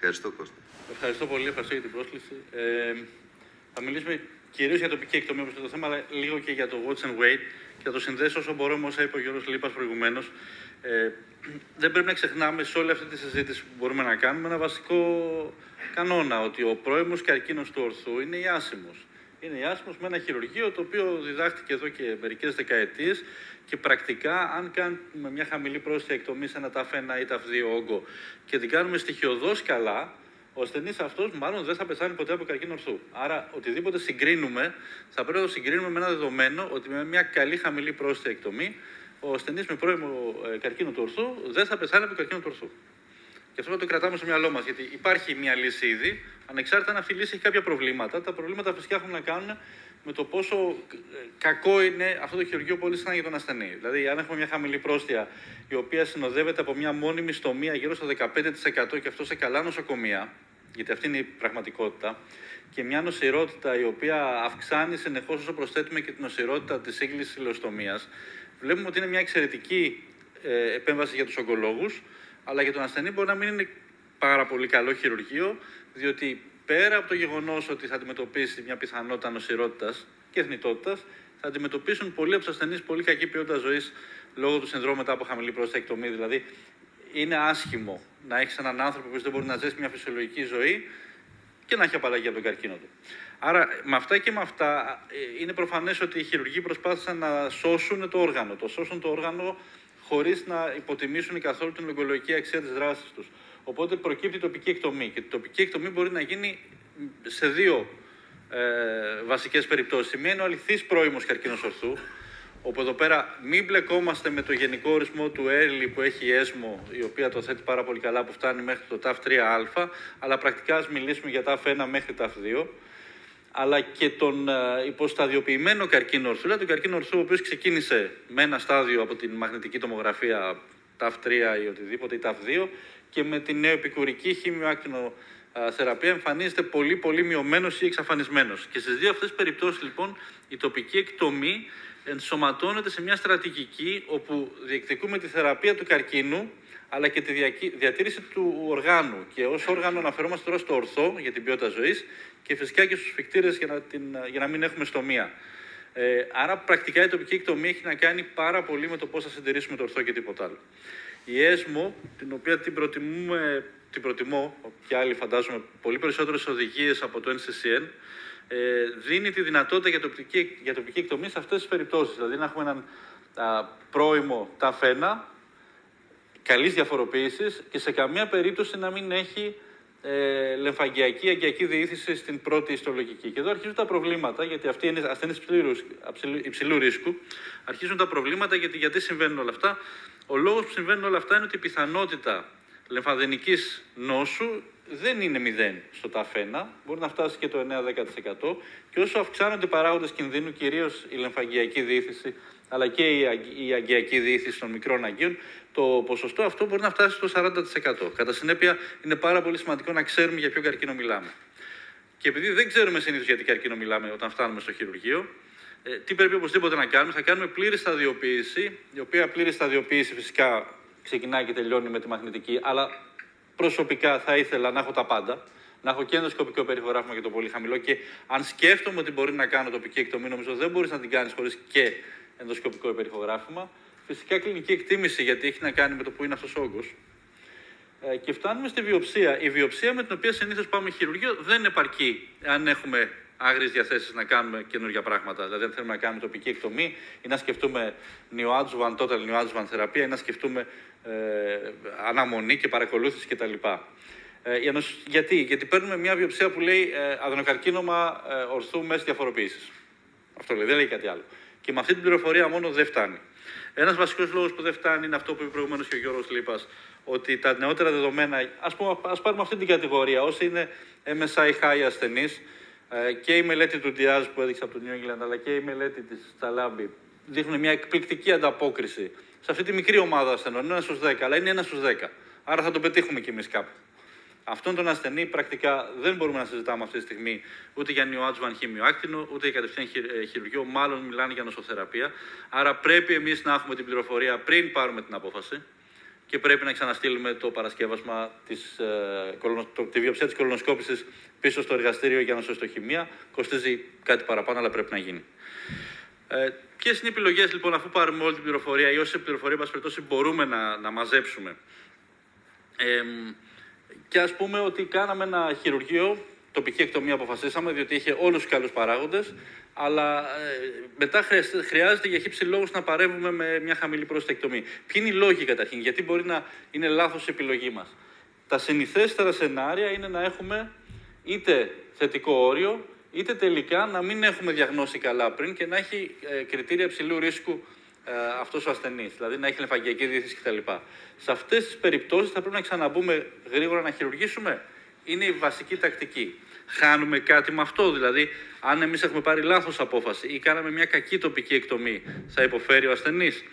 Ευχαριστώ, Κώστα. Ευχαριστώ πολύ, ευχαριστώ για την πρόσκληση. Θα μιλήσουμε κυρίως για τοπική εκτομή, όπως είναι το θέμα, αλλά λίγο και για το watch and wait και θα το συνδέσω όσο μπορώ με όσα είπε ο Γιώργος Λίπας προηγουμένως. Δεν πρέπει να ξεχνάμε σε όλη αυτή τη συζήτηση που μπορούμε να κάνουμε ένα βασικό κανόνα, ότι ο πρώιμος καρκίνος του ορθού είναι ιάσιμος. Είναι ιάσιμος με ένα χειρουργείο το οποίο διδάχτηκε εδώ και μερικές δεκαετίες και πρακτικά, αν κάνουμε μια χαμηλή πρόσθετη εκτομή σε ένα TAF1 ή TAF2 όγκο και την κάνουμε στοιχειωδώς καλά, ο ασθενής αυτός μάλλον δεν θα πεθάνει ποτέ από καρκίνο ορθού. Άρα, οτιδήποτε συγκρίνουμε, θα πρέπει να το συγκρίνουμε με ένα δεδομένο ότι με μια καλή χαμηλή πρόσθετη εκτομή, ο ασθενής με πρώιμο καρκίνο του ορθού δεν θα πεθάνει από καρκίνο του ορθού. Και αυτό να το κρατάμε στο μυαλό μας, γιατί υπάρχει μια λύση ήδη, ανεξάρτητα αν αυτή η λύση έχει κάποια προβλήματα. Τα προβλήματα φυσικά έχουν να κάνουν με το πόσο κακό είναι αυτό το χειρουργείο πολύ συχνά για τον ασθενή. Δηλαδή, αν έχουμε μια χαμηλή πρόστια, η οποία συνοδεύεται από μια μόνιμη στομία γύρω στο 15% και αυτό σε καλά νοσοκομεία, γιατί αυτή είναι η πραγματικότητα, και μια νοσηρότητα η οποία αυξάνει συνεχώς όσο προσθέτουμε και την νοσηρότητα της σύγκλησης ηλεοστομίας, βλέπουμε ότι είναι μια εξαιρετική επέμβαση για τους ογκολόγους, αλλά για τον ασθενή μπορεί να μην είναι πάρα πολύ καλό χειρουργείο, διότι πέρα από το γεγονός ότι θα αντιμετωπίσει μια πιθανότητα νοσηρότητας και θνητότητας, θα αντιμετωπίσουν πολλοί από τους ασθενείς πολύ κακή ποιότητα ζωής λόγω του συνδρόμου μετά από χαμηλή πρόσθετη εκτομή. Δηλαδή, είναι άσχημο να έχεις έναν άνθρωπο που δεν μπορεί να ζήσει μια φυσιολογική ζωή και να έχει απαλλαγή από τον καρκίνο του. Άρα, με αυτά και με αυτά, είναι προφανές ότι οι χειρουργοί προσπάθησαν να σώσουν το όργανο. Το σώσουν το όργανο χωρίς να υποτιμήσουν καθόλου την ογκολογική αξία της δράσης τους. Οπότε προκύπτει τοπική εκτομή. Και η τοπική εκτομή μπορεί να γίνει σε δύο βασικές περιπτώσεις. Η μία είναι ο αληθής πρώιμος καρκίνος ορθού, όπου εδώ πέρα μην μπλεκόμαστε με το γενικό ορισμό του Early που έχει η ΕΣΜΟ, η οποία το θέτει πάρα πολύ καλά, που φτάνει μέχρι το TAF3α, αλλά πρακτικά ας μιλήσουμε για TAF1 μέχρι TAF2, αλλά και τον υποσταδιοποιημένο καρκίνο ορθού, δηλαδή τον καρκίνο ορθού ο οποίος ξεκίνησε με ένα στάδιο από την μαγνητική τομογραφία TAF3 ή οτιδήποτε, ή TAF2, και με την νεοεπικουρική χημειοάκτινο θεραπεία εμφανίζεται πολύ μειωμένος ή εξαφανισμένος. Και στις δύο αυτές τις περιπτώσεις, λοιπόν, η τοπική εκτομή ενσωματώνεται σε μια στρατηγική όπου διεκδικούμε τη θεραπεία του καρκίνου, αλλά και τη διατήρηση του οργάνου. Και ως όργανο αναφερόμαστε τώρα στο ορθό για την ποιότητα ζωής και φυσικά και στους φυκτήρες για να μην έχουμε στομία. Άρα, πρακτικά η τοπική εκτομή έχει να κάνει πάρα πολύ με το πώς θα συντηρήσουμε το ορθό και τίποτα άλλο. Η ΕΣΜΟ, την οποία την προτιμώ, και άλλοι φαντάζομαι πολύ περισσότερες οδηγίες από το NCCN, δίνει τη δυνατότητα για τοπική εκτομή σε αυτές τις περιπτώσεις. Δηλαδή να έχουμε έναν πρώιμο TAF1, καλής διαφοροποίησης και σε καμία περίπτωση να μην έχει λεμφαγγειακή αγκιακή διήθηση στην πρώτη ιστολογική. Και εδώ αρχίζουν τα προβλήματα, γιατί αυτοί είναι ασθενείς υψηλού ρίσκου. Αρχίζουν τα προβλήματα γιατί συμβαίνουν όλα αυτά. Ο λόγος που συμβαίνουν όλα αυτά είναι ότι η πιθανότητα λεμφαδενικής νόσου δεν είναι 0 στο TAF1, μπορεί να φτάσει και το 9-10%, και όσο αυξάνονται οι παράγοντες κινδύνου, κυρίως η λεμφαγγειακή διήθηση, αλλά και η αγκιακή διήθηση των μικρών αγκίων, το ποσοστό αυτό μπορεί να φτάσει στο 40%. Κατά συνέπεια, είναι πάρα πολύ σημαντικό να ξέρουμε για ποιο καρκίνο μιλάμε. Και επειδή δεν ξέρουμε συνήθως για τι καρκίνο μιλάμε όταν φτάνουμε στο χειρουργείο, τι πρέπει οπωσδήποτε να κάνουμε? Θα κάνουμε πλήρη σταδιοποίηση, η οποία πλήρη σταδιοποίηση φυσικά ξεκινάει και τελειώνει με τη μαγνητική, αλλά προσωπικά θα ήθελα να έχω τα πάντα. Να έχω και ενδοσκοπικό περιχωράφημα για το πολύ χαμηλό, και αν σκέφτομαι ότι μπορεί να κάνω τοπική εκτομή, νομίζω δεν μπορείς να την κάνεις χωρίς και ενδοσκοπικό περιχωράφημα. Φυσικά κλινική εκτίμηση, γιατί έχει να κάνει με το που είναι αυτός ο όγκος. Και φτάνουμε στη βιοψία. Η βιοψία με την οποία συνήθως πάμε χειρουργείο δεν επαρκεί αν έχουμε άγριες διαθέσεις να κάνουμε καινούργια πράγματα. Δηλαδή, αν θέλουμε να κάνουμε τοπική εκτομή ή να σκεφτούμε total neoadjuvant θεραπεία ή να σκεφτούμε αναμονή και παρακολούθηση κτλ. Γιατί παίρνουμε μια βιοψία που λέει αδενοκαρκίνωμα ορθού μέσης διαφοροποίησης. Αυτό λέει, δεν λέει κάτι άλλο. Και με αυτή την πληροφορία μόνο δεν φτάνει. Ένας βασικός λόγος που δεν φτάνει είναι αυτό που είπε προηγουμένως και ο Γιώργος Λίπας, ότι τα νεότερα δεδομένα, ας πάρουμε αυτή την κατηγορία, όσοι είναι MSI high ασθενείς, και η μελέτη του Diaz που έδειξε από το New England, αλλά και η μελέτη της Τσαλάμπη, δείχνουν μια εκπληκτική ανταπόκριση σε αυτή τη μικρή ομάδα ασθενών. Είναι 1 στους 10, αλλά είναι 1 στους 10. Άρα θα το πετύχουμε κι εμείς κάπου. Αυτόν τον ασθενή πρακτικά δεν μπορούμε να συζητάμε αυτή τη στιγμή ούτε για neoadjuvant χημειοάκτινο, ούτε για κατευθείαν χειρουργείο, μάλλον μιλάνε για νοσοθεραπεία. Άρα πρέπει εμείς να έχουμε την πληροφορία πριν πάρουμε την απόφαση και πρέπει να ξαναστείλουμε το παρασκεύασμα τη βιοψία της κολονοσκόπησης πίσω στο εργαστήριο για νοσοστοχημία. Κοστίζει κάτι παραπάνω, αλλά πρέπει να γίνει. Ποιες είναι οι επιλογές, λοιπόν, αφού πάρουμε όλη την πληροφορία ή όση πληροφορία μπορούμε να μαζέψουμε? Και ας πούμε ότι κάναμε ένα χειρουργείο, τοπική εκτομία αποφασίσαμε, διότι είχε όλους τους καλούς παράγοντες, αλλά μετά χρειάζεται για χύψη λόγους να παρέμβουμε με μια χαμηλή πρόσθετη εκτομή. Ποιοι είναι οι λόγοι καταρχήν, γιατί μπορεί να είναι λάθος η επιλογή μας? Τα συνηθέστερα σενάρια είναι να έχουμε είτε θετικό όριο, είτε τελικά να μην έχουμε διαγνώσει καλά πριν και να έχει κριτήρια υψηλού ρίσκου αυτός ο ασθενής, δηλαδή να έχει λιμφαγγειακή διεύθυνση κτλ. Σε αυτές τις περιπτώσεις θα πρέπει να ξαναμπούμε γρήγορα να χειρουργήσουμε. Είναι η βασική τακτική. Χάνουμε κάτι με αυτό? Δηλαδή, αν εμείς έχουμε πάρει λάθος απόφαση ή κάναμε μια κακή τοπική εκτομή, θα υποφέρει ο ασθενής?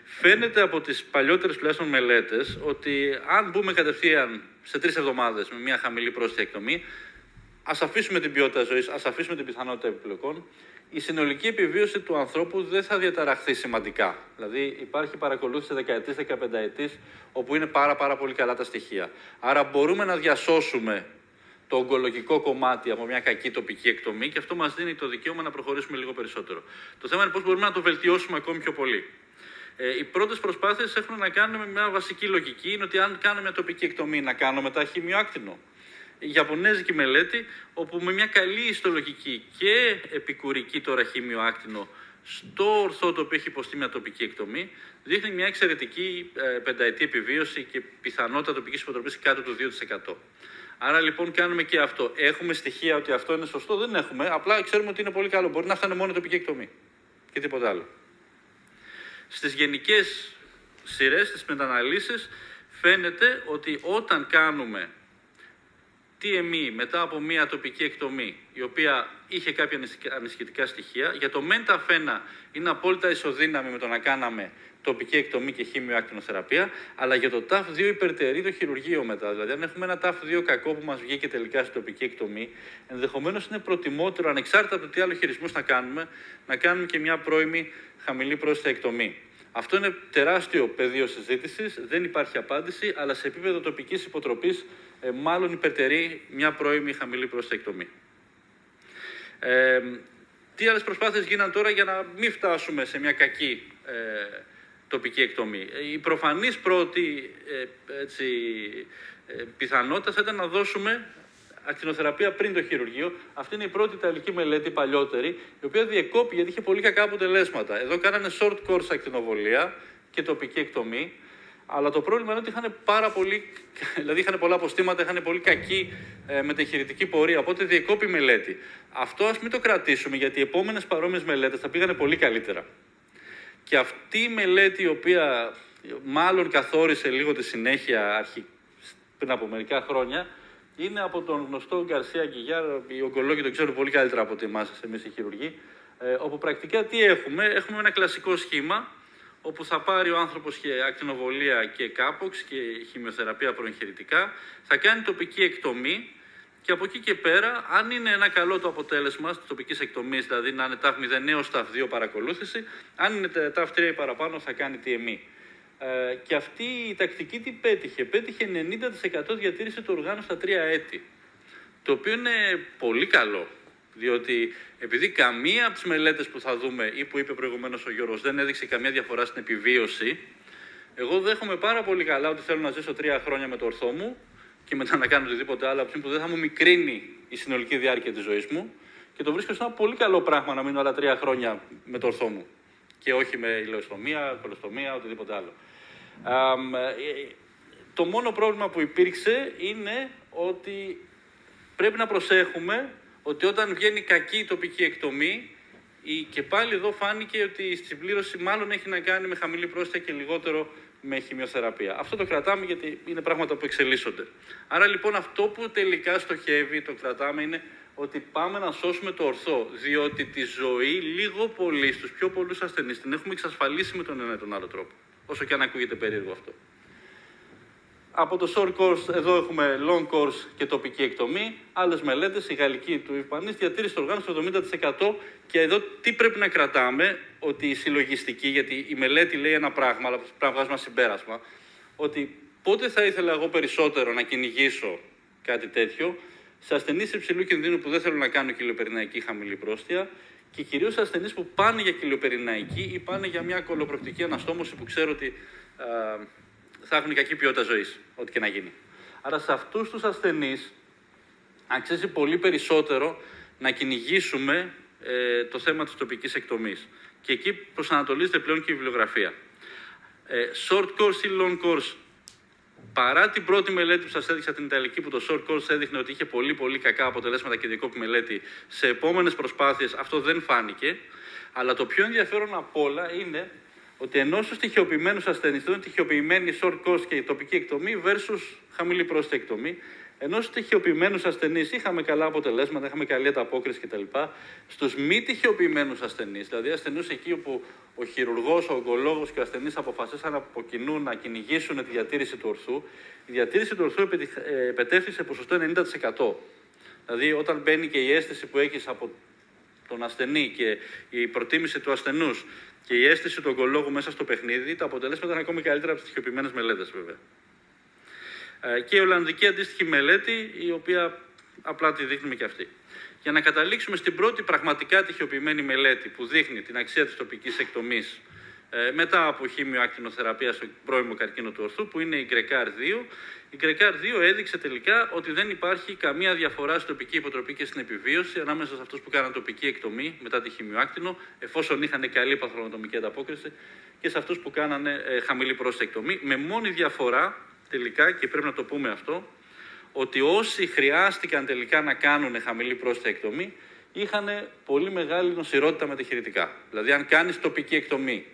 Φαίνεται από τις παλιότερες τουλάχιστον μελέτες ότι αν μπούμε κατευθείαν σε 3 εβδομάδες με μια χαμηλή πρόσθετη εκτομή, ας αφήσουμε την ποιότητα ζωής, ας αφήσουμε την πιθανότητα επιπλοκών, η συνολική επιβίωση του ανθρώπου δεν θα διαταραχθεί σημαντικά. Δηλαδή, υπάρχει παρακολούθηση δεκαετής, 15ετής, όπου είναι πάρα πολύ καλά τα στοιχεία. Άρα, μπορούμε να διασώσουμε το ογκολογικό κομμάτι από μια κακή τοπική εκτομή και αυτό μας δίνει το δικαίωμα να προχωρήσουμε λίγο περισσότερο. Το θέμα είναι πώς μπορούμε να το βελτιώσουμε ακόμη πιο πολύ. Οι πρώτες προσπάθειες έχουν να κάνουν με μια βασική λογική, είναι ότι αν κάνουμε μια τοπική εκτομή, να κάνουμε μετά χημειοάκτινο. Η Ιαπωνέζικη μελέτη, όπου με μια καλή ιστολογική και επικουρική τώρα χημειοάκτινο στο ορθό το οποίο έχει υποστεί μια τοπική εκτομή, δείχνει μια εξαιρετική πενταετή επιβίωση και πιθανότητα τοπικής υποτροπής κάτω του 2%. Άρα λοιπόν κάνουμε και αυτό. Έχουμε στοιχεία ότι αυτό είναι σωστό? Δεν έχουμε. Απλά ξέρουμε ότι είναι πολύ καλό. Μπορεί να φτάνει μόνο η τοπική εκτομή και τίποτα άλλο. Στις γενικές σειρές, στις μεταναλύσεις, φαίνεται ότι όταν κάνουμε TME μετά από μια τοπική εκτομή, η οποία είχε κάποια ανησυχητικά στοιχεία, για το μέντα-φένα είναι απόλυτα ισοδύναμη με το να κάναμε τοπική εκτομή και χημειοακτινοθεραπεία, αλλά για το TAF2 υπερτερεί το χειρουργείο μετά. Δηλαδή, αν έχουμε ένα TAF2 κακό που μας βγήκε τελικά στην τοπική εκτομή, ενδεχομένως είναι προτιμότερο, ανεξάρτητα από το τι άλλο χειρισμούς να κάνουμε και μια πρώιμη χαμηλή πρόσθετη εκτομή. Αυτό είναι τεράστιο πεδίο συζήτησης, δεν υπάρχει απάντηση, αλλά σε επίπεδο τοπικής υποτροπής μάλλον υπερτερεί μια πρώιμη χαμηλή πρόσθετη εκτομή. Τι άλλες προσπάθειες γίναν τώρα για να μην φτάσουμε σε μια κακή τοπική εκτομή? Η προφανής πρώτη πιθανότητα θα ήταν να δώσουμε ακτινοθεραπεία πριν το χειρουργείο. Αυτή είναι η πρώτη ιταλική μελέτη, παλιότερη, η οποία διεκόπη γιατί είχε πολύ κακά αποτελέσματα. Εδώ κάνανε short course ακτινοβολία και τοπική εκτομή, αλλά το πρόβλημα είναι ότι είχαν πολλά αποστήματα, είχαν πολύ κακή μεταχειρητική πορεία, οπότε διεκόπη η μελέτη. Αυτό ας μην το κρατήσουμε, γιατί οι επόμενες παρόμοιες μελέτες θα πήγανε πολύ καλύτερα. Και αυτή η μελέτη, η οποία μάλλον καθόρισε λίγο τη συνέχεια πριν από μερικά χρόνια, είναι από τον γνωστό Γκαρσία Γκιγιάρ, οι ογκολόγοι το ξέρουν πολύ καλύτερα από ότι εμείς οι χειρουργοί, όπου πρακτικά τι έχουμε? Έχουμε ένα κλασικό σχήμα, όπου θα πάρει ο άνθρωπος ακτινοβολία και κάποξ και χημειοθεραπεία προεγχειρητικά, θα κάνει τοπική εκτομή και από εκεί και πέρα, αν είναι ένα καλό το αποτέλεσμα της τοπικής εκτομής, δηλαδή να είναι TAF 0 έως TAF 2 παρακολούθηση, αν είναι TAF 3 ή παραπάνω θα κάνει TME. Και αυτή η τακτική τι πέτυχε? Πέτυχε 90% διατήρηση του οργάνου στα 3 έτη. Το οποίο είναι πολύ καλό, διότι επειδή καμία από τις μελέτες που θα δούμε ή που είπε προηγουμένως ο Γιώργος δεν έδειξε καμία διαφορά στην επιβίωση, εγώ δέχομαι πάρα πολύ καλά ότι θέλω να ζήσω 3 χρόνια με το ορθό μου και μετά να κάνω οτιδήποτε άλλο, από που δεν θα μου μικρύνει η συνολική διάρκεια της ζωής μου, και το βρίσκω σαν ένα πολύ καλό πράγμα να μείνω άλλα 3 χρόνια με το ορθό μου και όχι με ηλεοστομία, κολοστομία, οτιδήποτε άλλο. Το μόνο πρόβλημα που υπήρξε είναι ότι πρέπει να προσέχουμε ότι όταν βγαίνει κακή τοπική εκτομή, και πάλι εδώ φάνηκε ότι η συμπλήρωση μάλλον έχει να κάνει με χαμηλή πρόσθετη και λιγότερο με χημειοθεραπεία. Αυτό το κρατάμε γιατί είναι πράγματα που εξελίσσονται. Άρα λοιπόν αυτό που τελικά στοχεύει, το κρατάμε, είναι ότι πάμε να σώσουμε το ορθό, διότι τη ζωή λίγο πολύ στους πιο πολλούς ασθενείς την έχουμε εξασφαλίσει με τον ένα ή τον άλλο τρόπο. Όσο και αν ακούγεται περίεργο αυτό. Από το short course, εδώ έχουμε long course και τοπική εκτομή. Άλλες μελέτες, η γαλλική του Ιππανής, διατήρηση του οργάνου στο 70%. Και εδώ τι πρέπει να κρατάμε? Ότι η συλλογιστική, γιατί η μελέτη λέει ένα πράγμα, αλλά πρέπει να βγάζουμε ένα συμπέρασμα, ότι πότε θα ήθελα εγώ περισσότερο να κυνηγήσω κάτι τέτοιο, σε ασθενείς υψηλού κινδύνου που δεν θέλουν να κάνουν κοιλιοπερηναϊκή χαμηλή πρόστια και κυρίως σε ασθενείς που πάνε για κοιλιοπερηναϊκή ή πάνε για μια κολοπροκτική αναστόμωση που ξέρω ότι θα έχουν κακή ποιότητα ζωής, ό,τι και να γίνει. Άρα σε αυτούς τους ασθενείς αξίζει πολύ περισσότερο να κυνηγήσουμε το θέμα της τοπικής εκτομής. Και εκεί προσανατολίζεται πλέον και η βιβλιογραφία. Short course ή long course. Παρά την πρώτη μελέτη που σας έδειξα, την Ιταλική, που το short course έδειχνε ότι είχε πολύ κακά αποτελέσματα και διακόπη μελέτη, σε επόμενες προσπάθειες αυτό δεν φάνηκε. Αλλά το πιο ενδιαφέρον απ' όλα είναι ότι ενώ στους τυχεοποιημένους ασθενείς ήταν τυχεοποιημένη short course και η τοπική εκτομή versus χαμηλή πρόσθετη εκτομή, ενώ στους τυχεοποιημένους ασθενείς είχαμε καλά αποτελέσματα, είχαμε καλή ανταπόκριση κτλ. Στους μη τυχεοποιημένους ασθενείς, δηλαδή ασθενούς εκεί όπου ο χειρουργός, ο ογκολόγος και ο ασθενής αποφασίσαν από κοινού να κυνηγήσουν τη διατήρηση του ορθού, η διατήρηση του ορθού επετέφθη σε ποσοστό 90%. Δηλαδή, όταν μπαίνει και η αίσθηση που έχεις από τον ασθενή και η προτίμηση του ασθενούς και η αίσθηση του ογκολόγου μέσα στο παιχνίδι, τα αποτελέσματα είναι ακόμη καλύτερα από τις τυχεοποιημένες μελέτες, βέβαια. Και η Ολλανδική αντίστοιχη μελέτη, η οποία απλά τη δείχνουμε και αυτή. Για να καταλήξουμε στην πρώτη πραγματικά τυχεοποιημένη μελέτη που δείχνει την αξία της τοπικής εκτομής μετά από χημειοακτινοθεραπεία στο πρώιμο καρκίνο του ορθού, που είναι η GRECAR-2. Η GRECAR-2 έδειξε τελικά ότι δεν υπάρχει καμία διαφορά στην τοπική υποτροπή και στην επιβίωση ανάμεσα σε αυτούς που κάναν τοπική εκτομή μετά τη χημειοάκτινο, εφόσον είχαν καλή παθολογική ανταπόκριση, και σε αυτούς που κάνανε χαμηλή πρόσθετη εκτομή, με μόνη διαφορά τελικά, και πρέπει να το πούμε αυτό, ότι όσοι χρειάστηκαν τελικά να κάνουν χαμηλή πρόσθετη εκτομή είχαν πολύ μεγάλη νοσηρότητα μετεχειρητικά. Δηλαδή, αν κάνεις τοπική εκτομή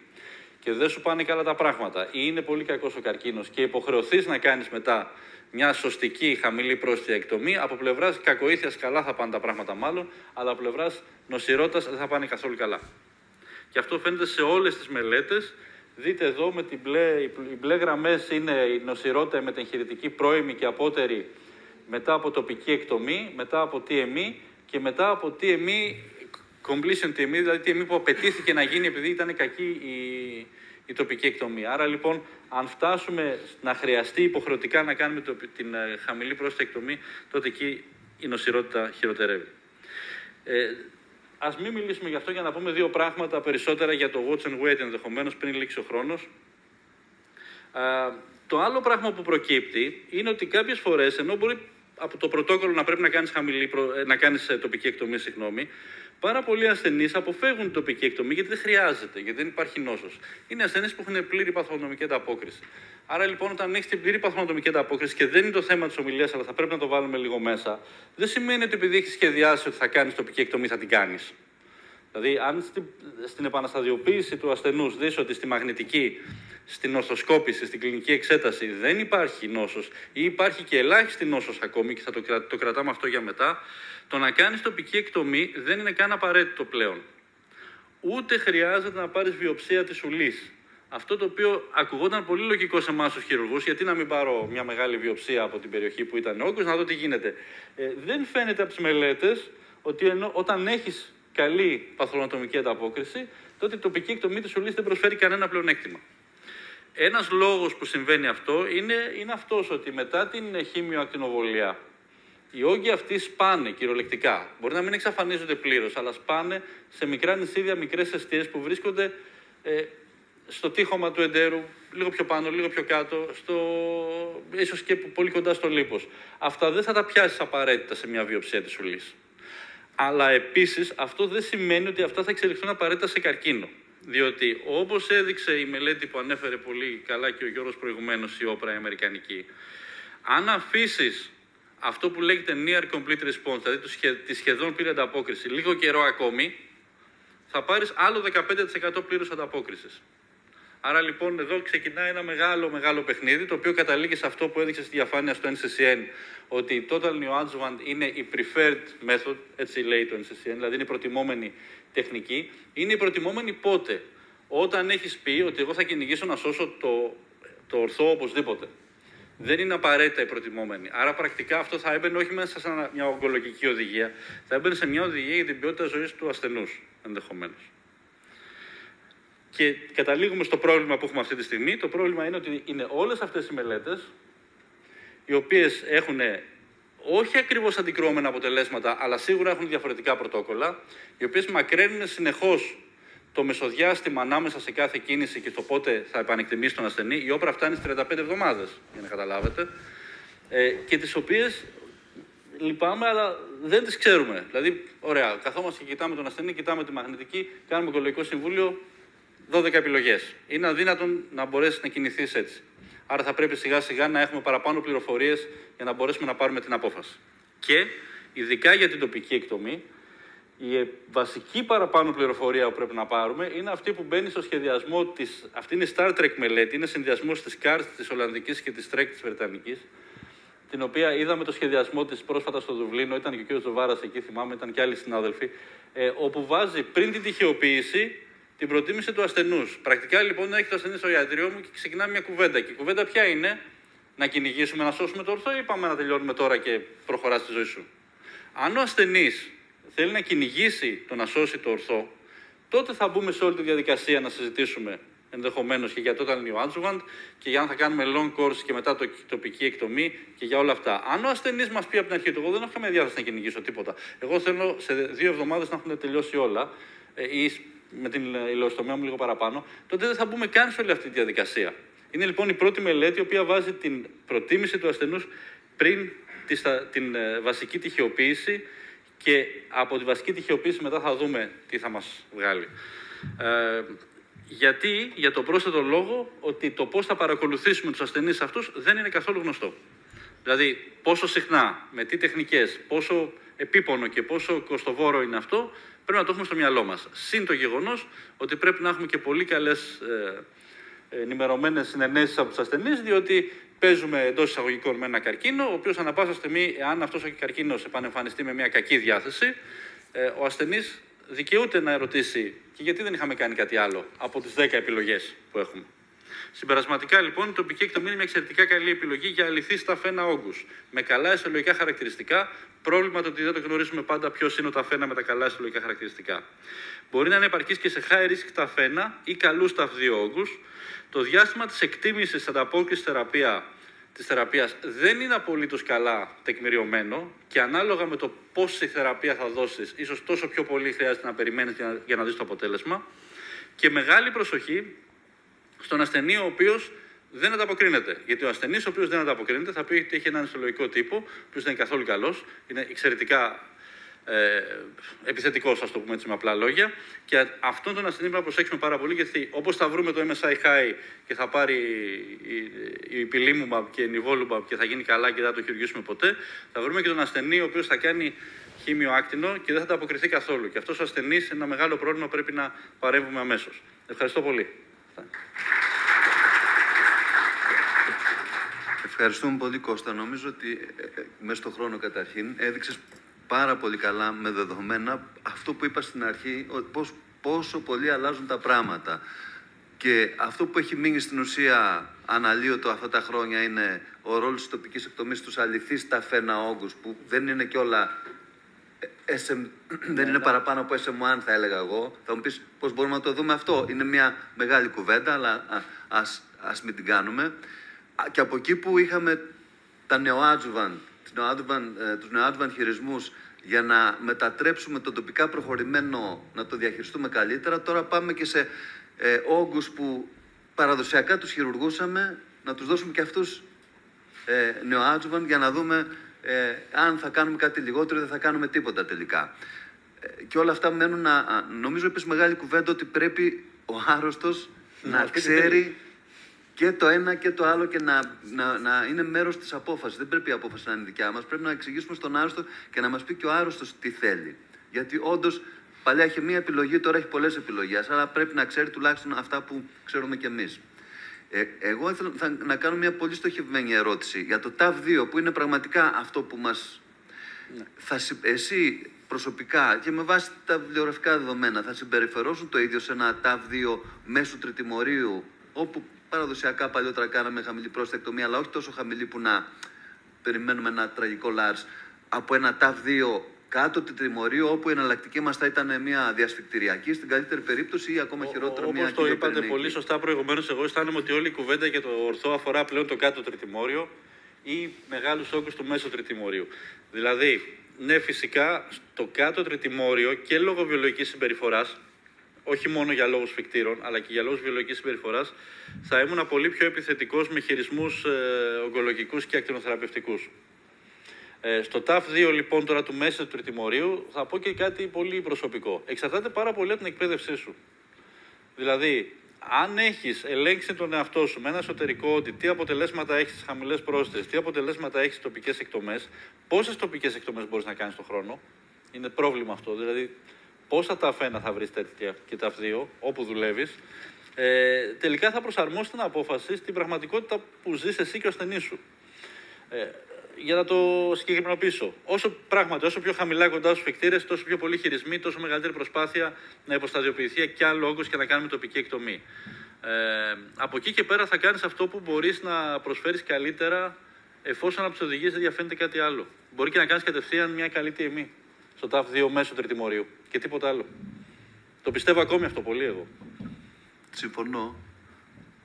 και δεν σου πάνε καλά τα πράγματα ή είναι πολύ κακός ο καρκίνος και υποχρεωθείς να κάνεις μετά μια σωστική χαμηλή πρόσθετη εκτομή, από πλευράς κακοήθειας καλά θα πάνε τα πράγματα μάλλον, αλλά από πλευράς νοσηρότητας δεν θα πάνε καθόλου καλά. Και αυτό φαίνεται σε όλες τις μελέτες. Δείτε εδώ με οι μπλε γραμμές είναι η νοσηρότητα μετεγχειρητική πρώιμη και απότερη μετά από τοπική εκτομή, μετά από TME και μετά από TME, completion TME, δηλαδή TME που απαιτήθηκε να γίνει επειδή ήταν κακή η τοπική εκτομή. Άρα λοιπόν, αν φτάσουμε να χρειαστεί υποχρεωτικά να κάνουμε την χαμηλή πρόσθετη εκτομή, τότε εκεί η νοσηρότητα χειροτερεύει. Ας μην μιλήσουμε γι' αυτό, για να πούμε δύο πράγματα περισσότερα για το watch and wait ενδεχομένως πριν λήξει ο χρόνος. Το άλλο πράγμα που προκύπτει είναι ότι κάποιες φορές, ενώ μπορεί από το πρωτόκολλο να πρέπει να κάνεις τοπική εκτομή, πάρα πολλοί ασθενείς αποφεύγουν την τοπική εκτομή γιατί δεν χρειάζεται, γιατί δεν υπάρχει νόσος. Είναι ασθενείς που έχουν πλήρη παθογνωμική ανταπόκριση. Άρα λοιπόν, όταν έχεις την πλήρη παθογνωμική ανταπόκριση και δεν είναι το θέμα της ομιλίας, αλλά θα πρέπει να το βάλουμε λίγο μέσα, δεν σημαίνει ότι επειδή έχεις σχεδιάσει ότι θα κάνεις τοπική εκτομή θα την κάνεις. Δηλαδή, αν στην επανασταδιοποίηση του ασθενούς δεις ότι στη μαγνητική, στην ορθοσκόπηση, στην κλινική εξέταση δεν υπάρχει νόσος ή υπάρχει και ελάχιστη νόσος ακόμη, και θα το κρατάμε αυτό για μετά, το να κάνεις τοπική εκτομή δεν είναι καν απαραίτητο πλέον. Ούτε χρειάζεται να πάρεις βιοψία της ουλής. Αυτό το οποίο ακουγόταν πολύ λογικό σε εμάς τους χειρουργούς, γιατί να μην πάρω μια μεγάλη βιοψία από την περιοχή που ήταν όγκος, να δω τι γίνεται. Δεν φαίνεται από τις μελέτες ότι όταν έχεις καλή παθολογική ανταπόκριση, τότε η τοπική εκτομή της ουλής δεν προσφέρει κανένα πλεονέκτημα. Ένας λόγος που συμβαίνει αυτό είναι αυτός, ότι μετά την χημειοακτινοβολία οι όγκοι αυτοί σπάνε κυριολεκτικά. Μπορεί να μην εξαφανίζονται πλήρως, αλλά σπάνε σε μικρά νησίδια, μικρές εστίες που βρίσκονται στο τείχομα του εντέρου, λίγο πιο πάνω, λίγο πιο κάτω, ίσως και πολύ κοντά στο λίπος. Αυτά δεν θα τα πιάσεις απαραίτητα σε μια βιοψία της ουλής. Αλλά επίσης αυτό δεν σημαίνει ότι αυτά θα εξελιχθούν απαραίτητα σε καρκίνο. Διότι όπως έδειξε η μελέτη που ανέφερε πολύ καλά και ο Γιώργος προηγουμένως, η όπρα η αμερικανική, αν αφήσεις αυτό που λέγεται near complete response, δηλαδή τη σχεδόν πλήρη ανταπόκριση, λίγο καιρό ακόμη, θα πάρεις άλλο 15% πλήρους ανταπόκρισης. Άρα λοιπόν εδώ ξεκινάει ένα μεγάλο παιχνίδι, το οποίο καταλήγει σε αυτό που έδειξε στη διαφάνεια στο NCCN, ότι η Total Neoadjuvant είναι η preferred method, έτσι λέει το NCCN, δηλαδή είναι η προτιμόμενη τεχνική. Είναι η προτιμόμενη πότε? Όταν έχεις πει ότι εγώ θα κυνηγήσω να σώσω το ορθό οπωσδήποτε. Δεν είναι απαραίτητα η προτιμόμενη. Άρα πρακτικά αυτό θα έμπαινε όχι μέσα σε μια ογκολογική οδηγία, θα έμπαινε σε μια οδηγία για την ποιότητα ζωής του ασθενούς ενδεχομένως. Και καταλήγουμε στο πρόβλημα που έχουμε αυτή τη στιγμή. Το πρόβλημα είναι ότι είναι όλες αυτές οι μελέτες, οι οποίες έχουν όχι ακριβώς αντικρουόμενα αποτελέσματα, αλλά σίγουρα έχουν διαφορετικά πρωτόκολλα, οι οποίες μακραίνουν συνεχώς το μεσοδιάστημα ανάμεσα σε κάθε κίνηση και στο πότε θα επανεκτιμήσει τον ασθενή. Η όπρα φτάνει στις 35 εβδομάδες, για να καταλάβετε, και τις οποίες λυπάμαι, αλλά δεν τις ξέρουμε. Δηλαδή, ωραία, καθόμαστε και κοιτάμε τον ασθενή, κοιτάμε τη μαγνητική, κάνουμε οικολογικό συμβούλιο, 12 επιλογές. Είναι αδύνατον να μπορέσει να κινηθείς έτσι. Άρα θα πρέπει σιγά σιγά να έχουμε παραπάνω πληροφορίες για να μπορέσουμε να πάρουμε την απόφαση. Και ειδικά για την τοπική εκτομή, η βασική παραπάνω πληροφορία που πρέπει να πάρουμε είναι αυτή που μπαίνει στο σχεδιασμό της. Αυτή είναι η Star Trek μελέτη, είναι συνδυασμός της CARS, της Ολλανδικής και της Trek της Βρετανικής, την οποία είδαμε το σχεδιασμό της πρόσφατα στο Δουβλίνο, ήταν και ο κ. Ζοβάρας εκεί, θυμάμαι, ήταν και άλλοι συνάδελφοι, όπου βάζει πριν την τυχεοποίηση την προτίμηση του ασθενούς. Πρακτικά λοιπόν έχει το ασθενή στο ιατρείο μου και ξεκινά μια κουβέντα. Και η κουβέντα ποια είναι? Να κυνηγήσουμε, να σώσουμε το ορθό ή πάμε να τελειώνουμε τώρα και προχωράς τη ζωή σου? Αν ο ασθενής θέλει να κυνηγήσει το να σώσει το ορθό, τότε θα μπούμε σε όλη τη διαδικασία να συζητήσουμε ενδεχομένως και για total neoadjuvant και για αν θα κάνουμε long course και μετά τοπική εκτομή και για όλα αυτά. Αν ο ασθενής μας πει από την αρχή του, εγώ δεν έχω καμία διάθεση να κυνηγήσω τίποτα. Εγώ θέλω σε 2 εβδομάδες να έχουν τελειώσει όλα ή με την ηλεοστομία μου λίγο παραπάνω, τότε δεν θα μπούμε καν σε όλη αυτή τη διαδικασία. Είναι λοιπόν η πρώτη μελέτη η οποία βάζει την προτίμηση του ασθενούς πριν την βασική τυχεοποίηση και από τη βασική τυχεοποίηση μετά θα δούμε τι θα μας βγάλει. Γιατί, για το πρόσθετο λόγο, ότι το πώς θα παρακολουθήσουμε τους ασθενείς αυτούς δεν είναι καθόλου γνωστό. Δηλαδή, πόσο συχνά, με τι τεχνικές, πόσο επίπονο και πόσο κοστοβόρο είναι αυτό, πρέπει να το έχουμε στο μυαλό μας. Συν το γεγονός ότι πρέπει να έχουμε και πολύ καλές ενημερωμένες συνενέσεις από τους ασθενείς, διότι παίζουμε εντός εισαγωγικών με ένα καρκίνο, ο οποίος ανά πάσα στιγμή, εάν αυτός ο καρκίνος επανεμφανιστεί με μια κακή διάθεση, ο ασθενής δικαιούται να ερωτήσει και γιατί δεν είχαμε κάνει κάτι άλλο από τις 10 επιλογές που έχουμε. Συμπερασματικά, λοιπόν, η τοπική εκτομή είναι μια εξαιρετικά καλή επιλογή για αληθείς ταφένα όγκους. Με καλά αισθολογικά χαρακτηριστικά. Πρόβλημα το ότι δεν το γνωρίζουμε πάντα ποιος είναι ο ταφένα με τα καλά αισθολογικά χαρακτηριστικά. Μπορεί να είναι επαρκής και σε high risk ταφένα ή καλούς ταφ2 όγκους. Το διάστημα της εκτίμησης ανταπόκρισης της θεραπείας δεν είναι απολύτως καλά τεκμηριωμένο και ανάλογα με το πόση θεραπεία θα δώσεις, ίσως τόσο πιο πολύ χρειάζεται να περιμένεις για να δεις το αποτέλεσμα. Και μεγάλη προσοχή στον ασθενή ο οποίος δεν ανταποκρίνεται. Γιατί ο ασθενής ο οποίος δεν ανταποκρίνεται θα πει ότι έχει έναν ιστολογικό τύπο, ο οποίος δεν είναι καθόλου καλός, είναι εξαιρετικά επιθετικός, ας το πούμε έτσι με απλά λόγια. Και αυτόν τον ασθενή πρέπει να προσέξουμε πάρα πολύ, γιατί όπως θα βρούμε το MSI high και θα πάρει η Ipilimumab και η Nivolumab και θα γίνει καλά και δεν θα το χειρουργήσουμε ποτέ, θα βρούμε και τον ασθενή ο οποίος θα κάνει χημιοάκτινο και δεν θα ανταποκριθεί καθόλου. Και αυτός ο ασθενής είναι ένα μεγάλο πρόβλημα, πρέπει να παρέμβουμε αμέσως. Ευχαριστώ πολύ. Ευχαριστούμε πολύ, Κώστα. Νομίζω ότι μέσα στον χρόνο καταρχήν έδειξες πάρα πολύ καλά με δεδομένα αυτό που είπα στην αρχή, πόσο πολύ αλλάζουν τα πράγματα. Και αυτό που έχει μείνει στην ουσία αναλύωτο αυτά τα χρόνια είναι ο ρόλος της τοπικής εκτομής στους αληθείς ταφένα όγκους, που δεν είναι κιόλα δεν είναι παραπάνω από SM1, θα έλεγα εγώ. Θα μου πεις πώς μπορούμε να το δούμε αυτό. Είναι μια μεγάλη κουβέντα, αλλά ας μην την κάνουμε. Και από εκεί που είχαμε τα τους neoadjuvant χειρισμούς για να μετατρέψουμε το τοπικά προχωρημένο, να το διαχειριστούμε καλύτερα, τώρα πάμε και σε όγκους που παραδοσιακά τους χειρουργούσαμε, να τους δώσουμε και αυτούς neoadjuvant για να δούμε αν θα κάνουμε κάτι λιγότερο ή δεν θα κάνουμε τίποτα τελικά. Και όλα αυτά μένουν νομίζω είπες μεγάλη κουβέντα ότι πρέπει ο άρρωστος να ξέρει και το ένα και το άλλο και να είναι μέρος της απόφασης. Δεν πρέπει η απόφαση να είναι δικιά μας. Πρέπει να εξηγήσουμε στον άρρωστο και να μας πει και ο άρρωστος τι θέλει. Γιατί όντως παλιά είχε μία επιλογή, τώρα έχει πολλές επιλογές. Αλλά πρέπει να ξέρει τουλάχιστον αυτά που ξέρουμε κι εμείς. Εγώ ήθελα να κάνω μια πολύ στοχευμένη ερώτηση για το TAV2, που είναι πραγματικά αυτό που μας... Εσύ προσωπικά και με βάση τα βιβλιογραφικά δεδομένα θα συμπεριφερόσουν το ίδιο σε ένα TAV2 μέσου τριτημορίου, όπου παραδοσιακά παλιότερα κάναμε χαμηλή πρόσθετη εκτομή, αλλά όχι τόσο χαμηλή που να περιμένουμε ένα τραγικό large, από ένα TAV2 κάτω τετριμορίου, όπου η εναλλακτική μας θα ήταν μια διασφυκτηριακή, στην καλύτερη περίπτωση, ή ακόμα χειρότερα μια Όπως το είπατε κοιλιοπερναϊκή. πολύ σωστά προηγουμένως, εγώ αισθάνομαι ότι όλη η κουβέντα για το ορθό αφορά πλέον το κάτω τριτημόριο ή μεγάλους όγκους του μέσου τριτημόριου. Δηλαδή, ναι, φυσικά στο κάτω τριτημόριο και λόγω βιολογικής συμπεριφοράς, όχι μόνο για λόγους φυκτήρων, αλλά και για λόγους βιολογικής συμπεριφοράς, θα ήμουν πολύ πιο επιθετικός με χειρισμούς ογκολογικούς και ακτινοθεραπευτικούς. Στο TAF2 λοιπόν τώρα του μέσα του τριτημορίου θα πω και κάτι πολύ προσωπικό. Εξαρτάται πάρα πολύ από την εκπαίδευσή σου. Δηλαδή, αν έχεις ελέγξει τον εαυτό σου με ένα εσωτερικό ότι τι αποτελέσματα έχεις στις χαμηλές πρόσθετες, τι αποτελέσματα έχεις στις τοπικές εκτομές, πόσες τοπικές εκτομές μπορείς να κάνεις τον χρόνο, είναι πρόβλημα αυτό. Δηλαδή, πόσα TAF1 θα βρεις τέτοια και TAF2 όπου δουλεύεις, τελικά θα προσαρμόσεις την απόφαση στην πραγματικότητα που ζεις εσύ και ο ασθενής σου. Για να το συγκεκριμενοποιήσω, όσο πιο χαμηλά κοντά στους φυκτήρες, τόσο πιο πολύ χειρισμοί, τόσο μεγαλύτερη προσπάθεια να υποσταδιοποιηθεί και άλλο όγκος και να κάνουμε τοπική εκτομή. Από εκεί και πέρα θα κάνεις αυτό που μπορείς να προσφέρεις καλύτερα, εφόσον από τις οδηγίες δεν διαφαίνεται κάτι άλλο. Μπορεί και να κάνεις κατευθείαν μια καλή TME στο TAF2 μέσω τριτημορίου και τίποτα άλλο. Το πιστεύω ακόμη αυτό πολύ εγώ. Συμφωνώ.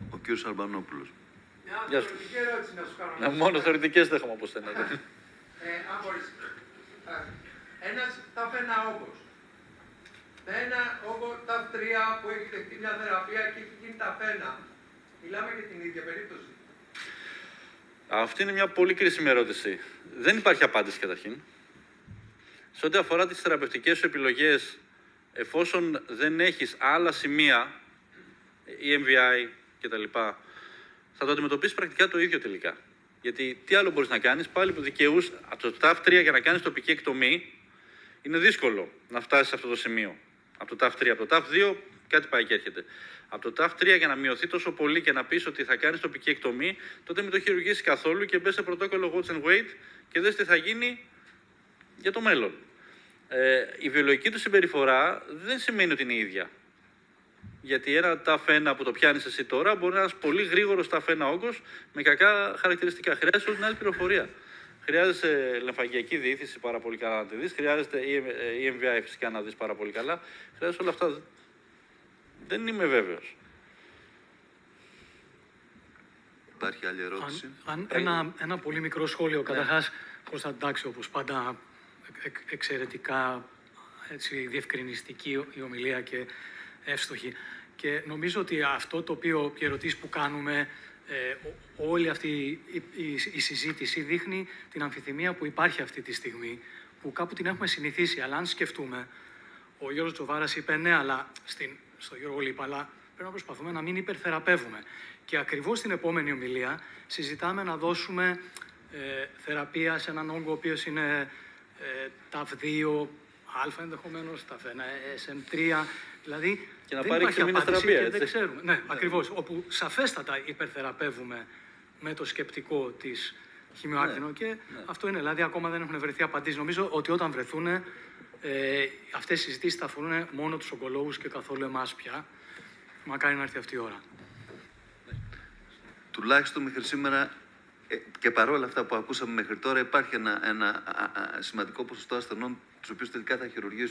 Ο κύριος Αλμπανόπουλος. Μια θεωρητική ερώτηση να σου κάνω. Μόνο θεωρητικές δέχομαι από σένα. Αν μπορείς. Ένας TAF1 όγκος. Ένα όγκο TAF3 που έχει δεχτεί μια θεραπεία και έχει γίνει TAF1. Μιλάμε για την ίδια περίπτωση. Αυτή είναι μια πολύ κρίσιμη ερώτηση. Δεν υπάρχει απάντηση καταρχήν. Σε ό,τι αφορά τις θεραπευτικές σου επιλογές, εφόσον δεν έχεις άλλα σημεία, EMVI κτλ., θα το αντιμετωπίσεις πρακτικά το ίδιο τελικά. Γιατί τι άλλο μπορείς να κάνεις, πάλι που δικαιούς από το TAF3 για να κάνεις τοπική εκτομή, είναι δύσκολο να φτάσεις σε αυτό το σημείο. Από το TAF3, από το TAF2 κάτι πάει και έρχεται. Από το TAF3 για να μειωθεί τόσο πολύ και να πεις ότι θα κάνεις τοπική εκτομή, τότε μην το χειρουργήσεις καθόλου και μπες σε πρωτόκολλο watch and wait και δες τι θα γίνει για το μέλλον. Η βιολογική του συμπεριφορά δεν σημαίνει ότι είναι η ίδια. Γιατί ένα TAF1 που το πιάνεις εσύ τώρα μπορεί να είναι ένας πολύ γρήγορος TAF1 όγκος με κακά χαρακτηριστικά. Χρειάζεται όλη την άλλη πληροφορία. Χρειάζεται λεμφαγγειακή διήθηση πάρα πολύ καλά να τη δεις. Χρειάζεται EMVI φυσικά να δεις πάρα πολύ καλά. Χρειάζεται όλα αυτά. Δεν είμαι βέβαιος. Υπάρχει άλλη ερώτηση? Ένα πολύ μικρό σχόλιο. Ναι. Καταρχάς, Κώστα, εντάξει, όπως πάντα, εξαιρετικά έτσι, διευκρινιστική η ομιλία και εύστοχη. Και νομίζω ότι αυτό το οποίο, οι ερωτήσεις που κάνουμε, όλη αυτή η συζήτηση δείχνει την αμφιθυμία που υπάρχει αυτή τη στιγμή, που κάπου την έχουμε συνηθίσει. Αλλά αν σκεφτούμε, ο Γιώργος Τζοβάρας είπε ναι, αλλά στο Γιώργο Λίπα, αλλά πρέπει να προσπαθούμε να μην υπερθεραπεύουμε. Και ακριβώς στην επόμενη ομιλία συζητάμε να δώσουμε θεραπεία σε έναν όγκο ο οποίος είναι TAF2, α ενδεχομένως, TAF1, SM3, δηλαδή και να δεν πάρει 6 μήνες θεραπεία, και δεν ξέρουμε. Ναι, ακριβώς, όπου σαφέστατα υπερθεραπεύουμε με το σκεπτικό της χημειοάκτινο και αυτό είναι, δηλαδή ακόμα δεν έχουν βρεθεί απαντήσεις. Νομίζω ότι όταν βρεθούν, αυτές οι συζητήσεις θα αφορούν μόνο τους ογκολόγους και καθόλου εμάς πια. Μακάρι να έρθει αυτή η ώρα. Τουλάχιστον μέχρι σήμερα και παρόλα αυτά που ακούσαμε μέχρι τώρα, υπάρχει ένα σημαντικό ποσοστό ασθενών, τους οποίους τελικά θα χειρουργήσουμε.